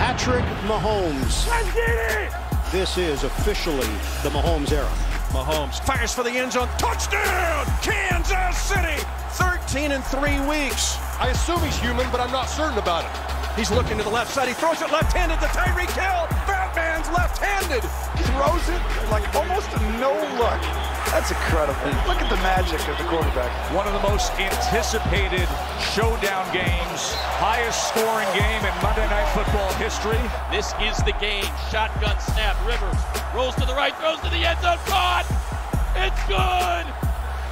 Patrick Mahomes. Let's get it! This is officially the Mahomes era. Mahomes fires for the end zone. Touchdown! Kansas City! 13 in 3 weeks. I assume he's human, but I'm not certain about it. He's looking to the left side. He throws it left-handed to Tyreek Hill. Batman's left-handed. Throws it like almost a no-look. That's incredible. Look at the magic of the quarterback. One of the most anticipated showdown games. Highest scoring game in Monday Night Football history. This is the game. Shotgun snap. Rivers rolls to the right, throws to the end zone. Caught! It's good!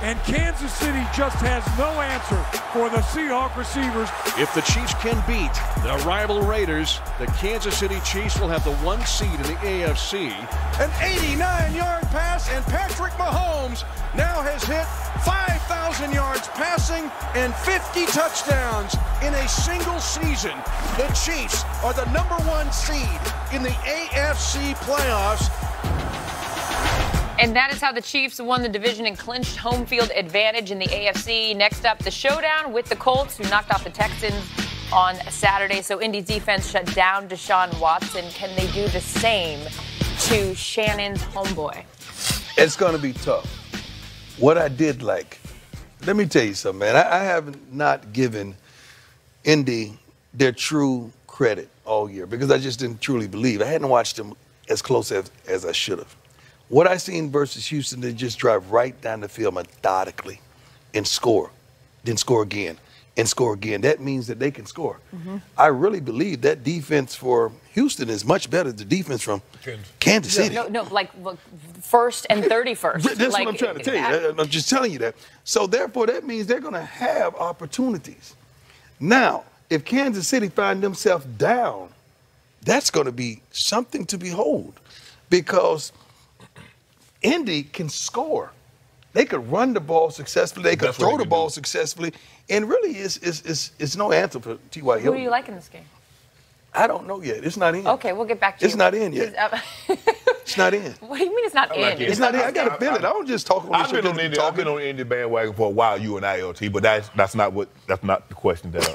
And Kansas City just has no answer for the Seahawks receivers. If the Chiefs can beat the rival Raiders, the Kansas City Chiefs will have the 1 seed in the AFC. An 89-yard pass, and Patrick Mahomes now has hit 5,000 yards passing and 50 touchdowns in a single season. The Chiefs are the #1 seed in the AFC playoffs. And that is how the Chiefs won the division and clinched home field advantage in the AFC. Next up, the showdown with the Colts, who knocked off the Texans on Saturday. So Indy's defense shut down Deshaun Watson. Can they do the same to Shannon's homeboy? It's going to be tough. What I did like, let me tell you something, man. I have not given Indy their true credit all year because I just didn't truly believe. I hadn't watched them as close as I should have. What I seen versus Houston, they just drive right down the field methodically and score, then score again and score again. That means that they can score. Mm-hmm. I really believe that defense for Houston is much better than the defense from Kansas City. No, like first and 31st. That's like, what I'm trying to tell you. I'm just telling you that. So therefore, that means they're going to have opportunities. Now, if Kansas City find themselves down, that's going to be something to behold because Indy can score. They could run the ball successfully. They could throw the ball successfully. And really, it's no answer for T.Y. Hilton. Who do you like in this game? I don't know yet. It's not in. Okay, we'll get back to you. It's not in yet. It's not in. What do you mean it's not in? It's not in. I got to feel it. I don't just talk on this I've been on the Indy bandwagon for a while, you and I, LT, but that's not the question that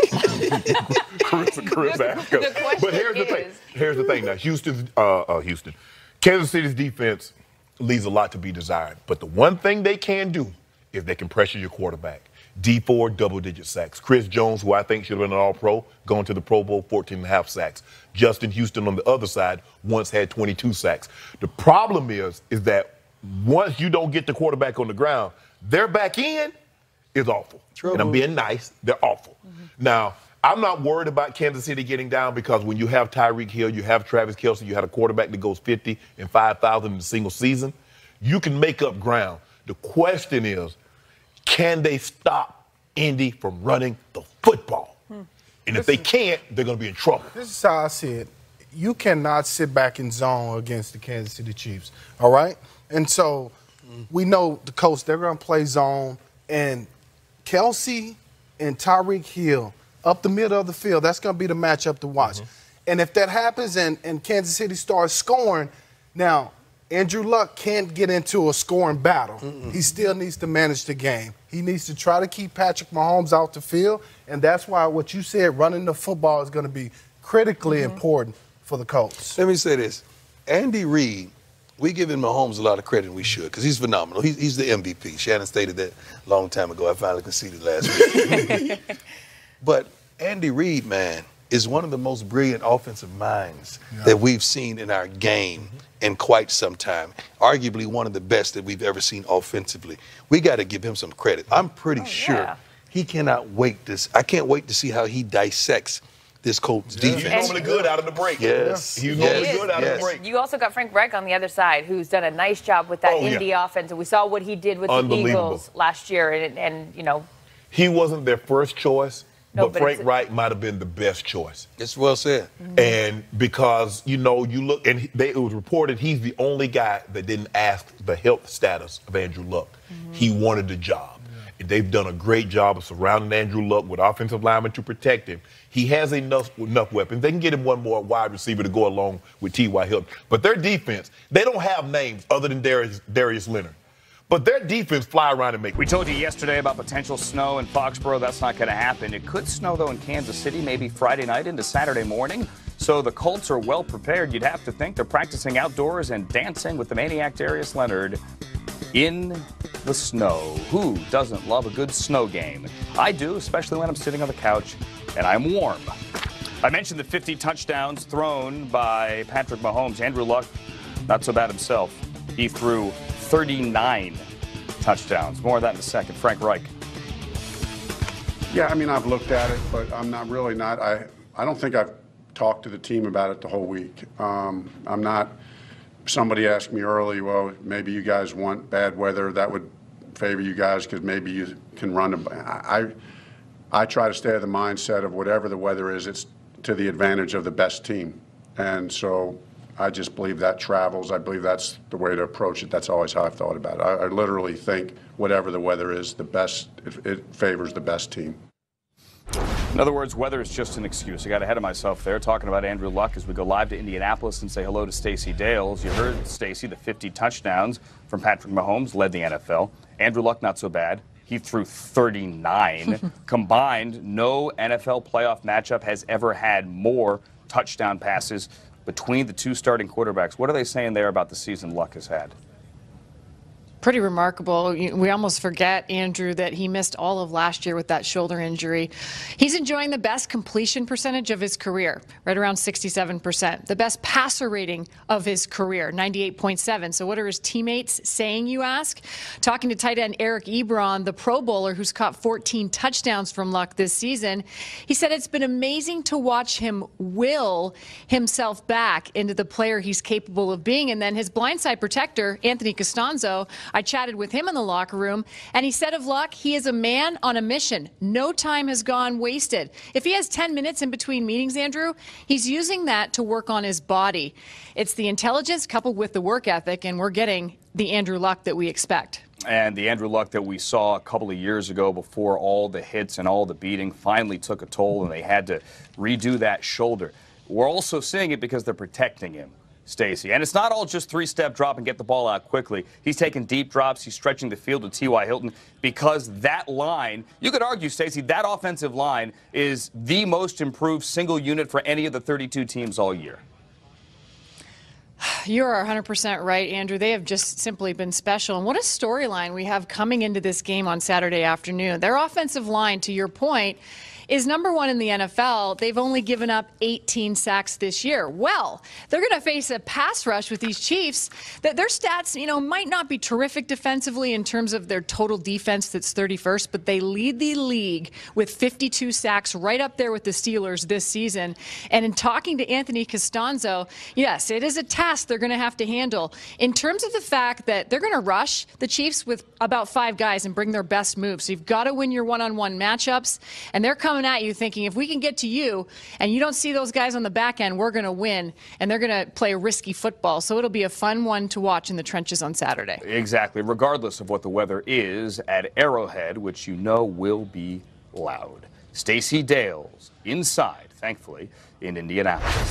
Chris asked. But here's the thing. Here's the thing. Now, Kansas City's defense leaves a lot to be desired. But the one thing they can do is they can pressure your quarterback. D4, double-digit sacks. Chris Jones, who I think should have been an All-Pro, going to the Pro Bowl, 14.5 sacks. Justin Houston on the other side once had 22 sacks. The problem is that once you don't get the quarterback on the ground, their back end is awful. True. And I'm being nice. They're awful. Mm-hmm. Now, I'm not worried about Kansas City getting down because when you have Tyreek Hill, you have Travis Kelce, you have a quarterback that goes 50 and 5,000 in a single season, you can make up ground. The question is, can they stop Indy from running the football? And if they can't, they're going to be in trouble. This is how I see it. You cannot sit back in zone against the Kansas City Chiefs, all right? And so we know the Colts, they're going to play zone, and Kelce and Tyreek Hill up the middle of the field, that's going to be the matchup to watch. And if that happens and Kansas City starts scoring, now, Andrew Luck can't get into a scoring battle. He still needs to manage the game. He needs to try to keep Patrick Mahomes out the field, and that's why what you said, running the football is going to be critically important for the Colts. Let me say this. Andy Reid, we give him Mahomes a lot of credit, and we should, because he's phenomenal. He's the MVP. Shannon stated that a long time ago. I finally conceded last week. But Andy Reid, man, is one of the most brilliant offensive minds that we've seen in our game in quite some time. Arguably one of the best that we've ever seen offensively. We got to give him some credit. I'm pretty sure he cannot wait this. I can't wait to see how he dissects this Colts defense. He's normally good out of the break. Yes. He's normally good out of the break. You also got Frank Reich on the other side, who's done a nice job with that Indy offense. And we saw what he did with the Eagles last year. And you know. He wasn't their first choice. But Frank Reich might have been the best choice. It's well said. And because, you know, you look, and it was reported he's the only guy that didn't ask the health status of Andrew Luck. He wanted the job. And they've done a great job of surrounding Andrew Luck with offensive linemen to protect him. He has enough weapons. They can get him one more wide receiver to go along with T.Y. Hilton. But their defense, they don't have names other than Darius Leonard. But their defense fly around and make. We told you yesterday about potential snow in Foxborough. That's not going to happen. It could snow, though, in Kansas City, maybe Friday night into Saturday morning. So the Colts are well prepared. You'd have to think they're practicing outdoors and dancing with the maniac Darius Leonard in the snow. Who doesn't love a good snow game? I do, especially when I'm sitting on the couch and I'm warm. I mentioned the 50 touchdowns thrown by Patrick Mahomes. Andrew Luck, not so bad himself. He threw 39 touchdowns. More of that in a second. Frank Reich. Yeah, I mean, I've looked at it, but I'm not. I don't think I've talked to the team about it the whole week. I'm not. Somebody asked me early, well, maybe you guys want bad weather. That would favor you guys because maybe you can run. I try to stay in the mindset of whatever the weather is, it's to the advantage of the best team. And so I just believe that travels. I believe that's the way to approach it. That's always how I've thought about it. I literally think whatever the weather is, it favors the best team. In other words, weather is just an excuse. I got ahead of myself there talking about Andrew Luck as we go live to Indianapolis and say hello to Stacey Dales. You heard Stacey, the 50 touchdowns from Patrick Mahomes led the NFL. Andrew Luck, not so bad. He threw 39. Combined, no NFL playoff matchup has ever had more touchdown passes between the two starting quarterbacks. What are they saying there about the season Luck has had? Pretty remarkable. We almost forget, Andrew, that he missed all of last year with that shoulder injury. He's enjoying the best completion percentage of his career, right around 67%. The best passer rating of his career, 98.7. So what are his teammates saying, you ask? Talking to tight end Eric Ebron, the Pro Bowler who's caught 14 touchdowns from Luck this season, he said it's been amazing to watch him will himself back into the player he's capable of being. And then his blindside protector, Anthony Costanzo, I chatted with him in the locker room, and he said of Luck, he is a man on a mission. No time has gone wasted. If he has 10 minutes in between meetings, Andrew, he's using that to work on his body. It's the intelligence coupled with the work ethic, and we're getting the Andrew Luck that we expect. And the Andrew Luck that we saw a couple of years ago before all the hits and all the beating finally took a toll and they had to redo that shoulder. We're also seeing it because they're protecting him, Stacey. And it's not all just three-step drop and get the ball out quickly. He's taking deep drops. He's stretching the field with T.Y. Hilton because that line, you could argue, Stacey, that offensive line is the most improved single unit for any of the 32 teams all year. You are 100% right, Andrew. They have just simply been special. And what a storyline we have coming into this game on Saturday afternoon. Their offensive line, to your point, is #1 in the NFL. They've only given up 18 sacks this year. Well, they're going to face a pass rush with these Chiefs that their stats, might not be terrific defensively in terms of their total defense that's 31st, but they lead the league with 52 sacks, right up there with the Steelers this season. And in talking to Anthony Costanzo, yes, it is a task they're going to have to handle. In terms of the fact that they're going to rush the Chiefs with about 5 guys and bring their best moves. So you've got to win your one-on-one matchups, and they're coming at you thinking, if we can get to you and you don't see those guys on the back end, we're going to win, and they're going to play a risky football. So it'll be a fun one to watch in the trenches on Saturday. Exactly, regardless of what the weather is at Arrowhead, which will be loud. Stacey Dales inside, thankfully, in Indianapolis.